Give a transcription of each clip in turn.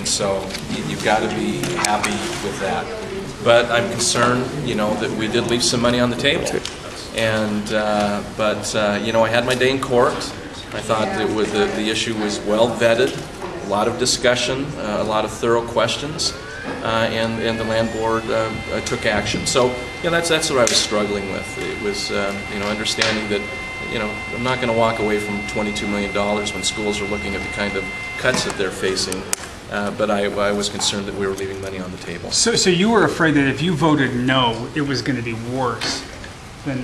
And so you've got to be happy with that. But I'm concerned, that we did leave some money on the table. And I had my day in court. I thought the issue was well vetted, a lot of discussion, a lot of thorough questions, and the land board took action. So that's what I was struggling with. It was understanding that I'm not going to walk away from $22 million when schools are looking at the kind of cuts that they're facing. But I was concerned that we were leaving money on the table. So you were afraid that if you voted no, it was going to be worse than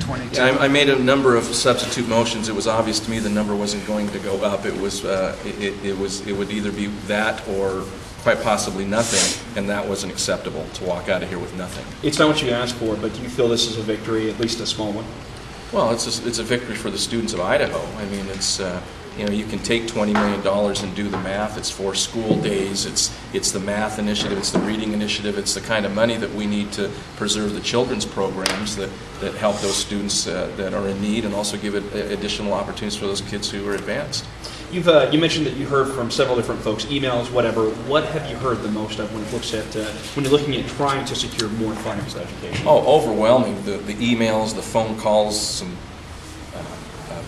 22? I made a number of substitute motions. It was obvious to me the number wasn't going to go up. It would either be that or quite possibly nothing, and that wasn't acceptable, to walk out of here with nothing. It's not what you asked for, but do you feel this is a victory, at least a small one? Well, it's a victory for the students of Idaho. I mean, it's you can take $20 million and do the math. It's for school days. It's the math initiative. It's the reading initiative. It's the kind of money that we need to preserve the children's programs that help those students that are in need, and also give it additional opportunities for those kids who are advanced. You mentioned that you heard from several different folks, emails, whatever. What have you heard the most of when you're looking at trying to secure more funding for education? Oh, overwhelming. The emails, the phone calls, some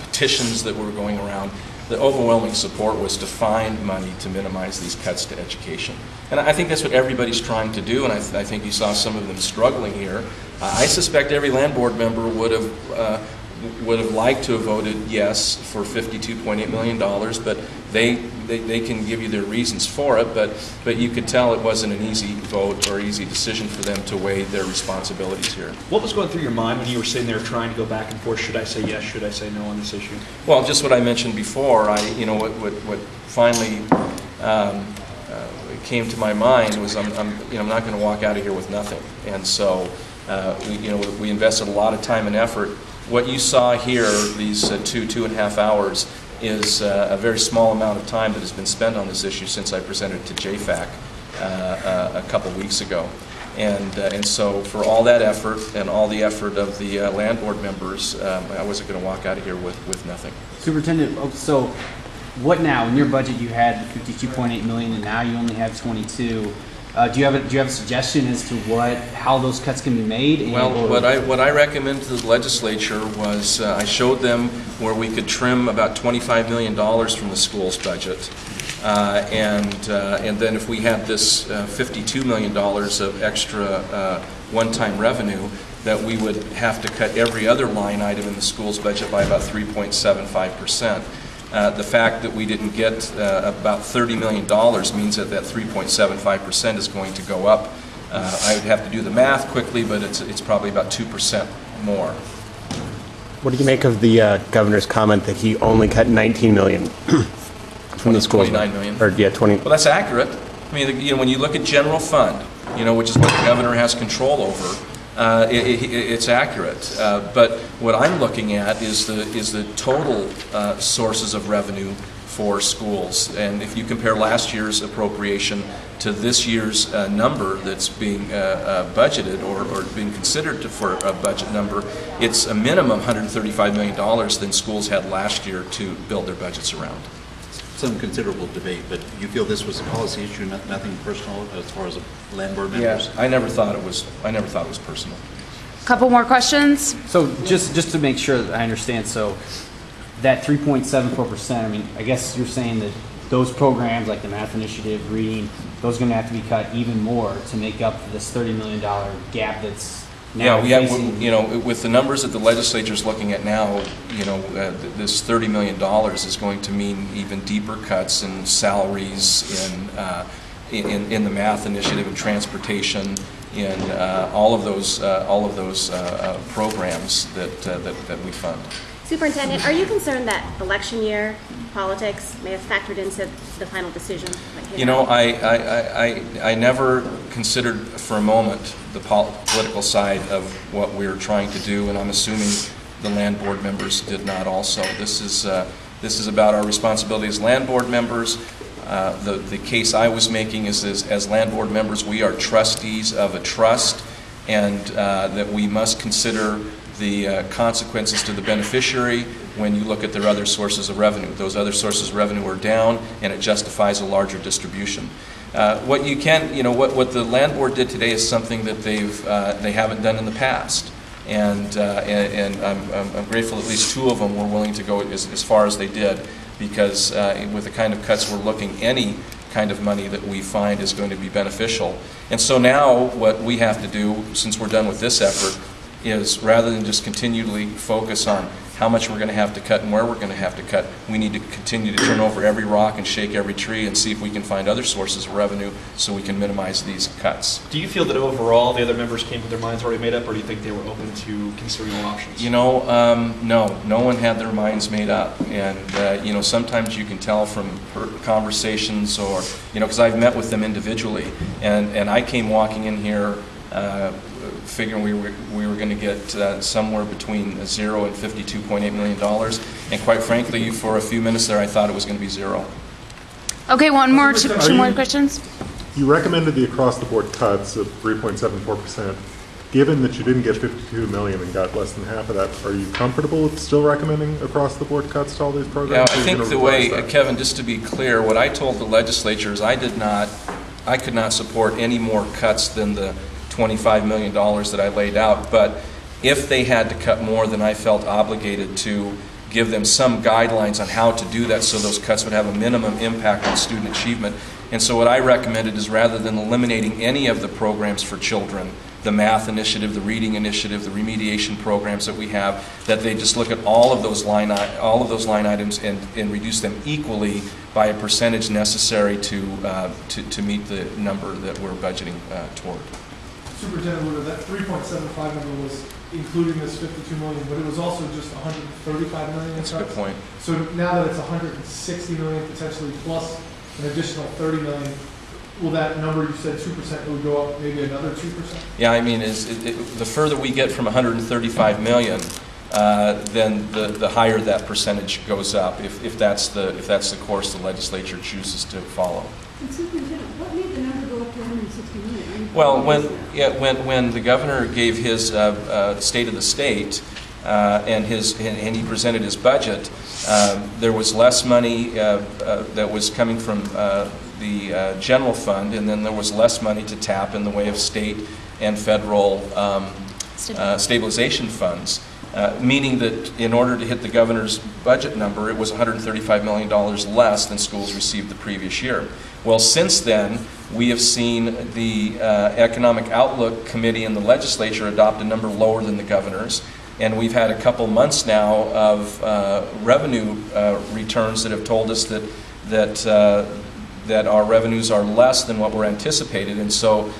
petitions that were going around. The overwhelming support was to find money to minimize these cuts to education. And I think that's what everybody's trying to do, and I think you saw some of them struggling here. I suspect every land board member would have liked to have voted yes for $52.8 million, but they can give you their reasons for it, but you could tell it wasn't an easy vote or easy decision for them to weigh their responsibilities here. What was going through your mind when you were sitting there trying to go back and forth? Should I say yes? Should I say no on this issue? Well, just what I mentioned before. What finally came to my mind was I'm not going to walk out of here with nothing, and so we invested a lot of time and effort. What you saw here, these 2.5 hours, is a very small amount of time that has been spent on this issue since I presented to JFAC a couple weeks ago. And so for all that effort and all the effort of the land board members, I wasn't going to walk out of here with nothing. Superintendent, so what now? In your budget you had $52.8 million, and now you only have 22. Do you have a suggestion as to how those cuts can be made? Well, what I recommended to the legislature was I showed them where we could trim about $25 million from the school's budget, and then if we had this $52 million of extra one-time revenue, that we would have to cut every other line item in the school's budget by about 3.75%. The fact that we didn't get about $30 million means that 3.75% is going to go up. I would have to do the math quickly, but it's probably about 2% more. What do you make of the governor's comment that he only cut $19 million from the schools? $29 million. Or, yeah, 20. Well, that's accurate. I mean, when you look at general fund, which is what the governor has control over, it's accurate, but what I'm looking at is the total sources of revenue for schools. And if you compare last year's appropriation to this year's number that's being budgeted or being considered for a budget number, it's a minimum $135 million than schools had last year to build their budgets around. Some considerable debate, but you feel this was a policy issue, nothing personal as far as land board members? Yeah, I never thought it was personal. Couple more questions. So just to make sure that I understand, so that 3.74%, I mean, I guess you're saying that those programs like the math initiative, reading, those are going to have to be cut even more to make up for this $30 million gap that's now facing. With the numbers that the legislature is looking at now, this $30 million is going to mean even deeper cuts in salaries, in the math initiative, in transportation, in all of those programs that we fund. Superintendent, are you concerned that election year politics may have factored into the final decision? I never considered for a moment the political side of what we were trying to do, and I'm assuming the land board members did not also. This is about our responsibility as land board members. The case I was making is as land board members, we are trustees of a trust, and that we must consider the consequences to the beneficiary when you look at their other sources of revenue. Those other sources of revenue are down, and it justifies a larger distribution. What you can, what the land board did today is something that they haven't done in the past, and I'm grateful at least 2 of them were willing to go as far as they did, because with the kind of cuts we're looking, any kind of money that we find is going to be beneficial. And so now what we have to do, since we're done with this effort, is rather than just continually focus on how much we're going to have to cut and where we're going to have to cut, we need to continue to turn over every rock and shake every tree and see if we can find other sources of revenue so we can minimize these cuts. Do you feel that overall the other members came with their minds already made up, or do you think they were open to considering all options? No one had their minds made up. And, sometimes you can tell from conversations or, because I've met with them individually, and I came walking in here figuring we were going to get somewhere between $0 and $52.8 million. And quite frankly, for a few minutes there, I thought it was going to be 0. Okay, two more questions. You recommended the across-the-board cuts of 3.74%. Given that you didn't get $52 million and got less than half of that, are you comfortable with still recommending across-the-board cuts to all these programs? Yeah, I think the way, Kevin, just to be clear, what I told the legislature is I could not support any more cuts than the $25 million that I laid out, but if they had to cut more, then I felt obligated to give them some guidelines on how to do that so those cuts would have a minimum impact on student achievement. And so what I recommended is, rather than eliminating any of the programs for children, the math initiative, the reading initiative, the remediation programs that we have, that they just look at all of those line items and reduce them equally by a percentage necessary to meet the number that we're budgeting toward. Superintendent Luter, that 3.75 number was including this $52 million, but it was also just $135 million. That's a good point. So now that it's $160 million potentially plus an additional $30 million, will that number you said 2% would go up maybe another 2%? Yeah, I mean, the further we get from $135 million, then the higher that percentage goes up. If that's the course the legislature chooses to follow. What made the number go up to $160 million? Well, when the governor gave his State of the State and he presented his budget, there was less money that was coming from the general fund, and then there was less money to tap in the way of state and federal stabilization funds. Meaning that in order to hit the governor's budget number, it was $135 million less than schools received the previous year. Well, since then, we have seen the Economic Outlook Committee in the legislature adopt a number lower than the governor's, and we've had a couple months now of revenue returns that have told us that our revenues are less than what were anticipated. And so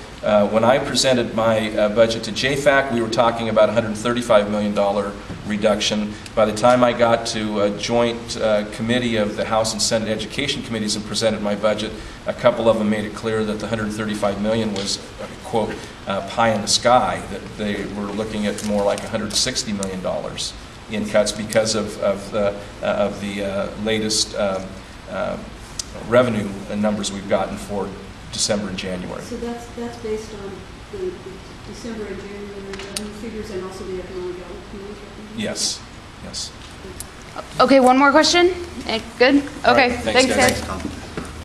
when I presented my budget to JFAC, we were talking about a $135 million reduction. By the time I got to a joint committee of the House and Senate Education Committees and presented my budget, a couple of them made it clear that the $135 million was, quote, pie in the sky, that they were looking at more like $160 million in cuts because of the latest revenue numbers we've gotten for December and January. So that's based on the December and January revenue figures and also the Economic Outlook Committee's revenue? Yes. Okay, one more question? Good? Okay, All right, thanks, guys. Thanks, Tom.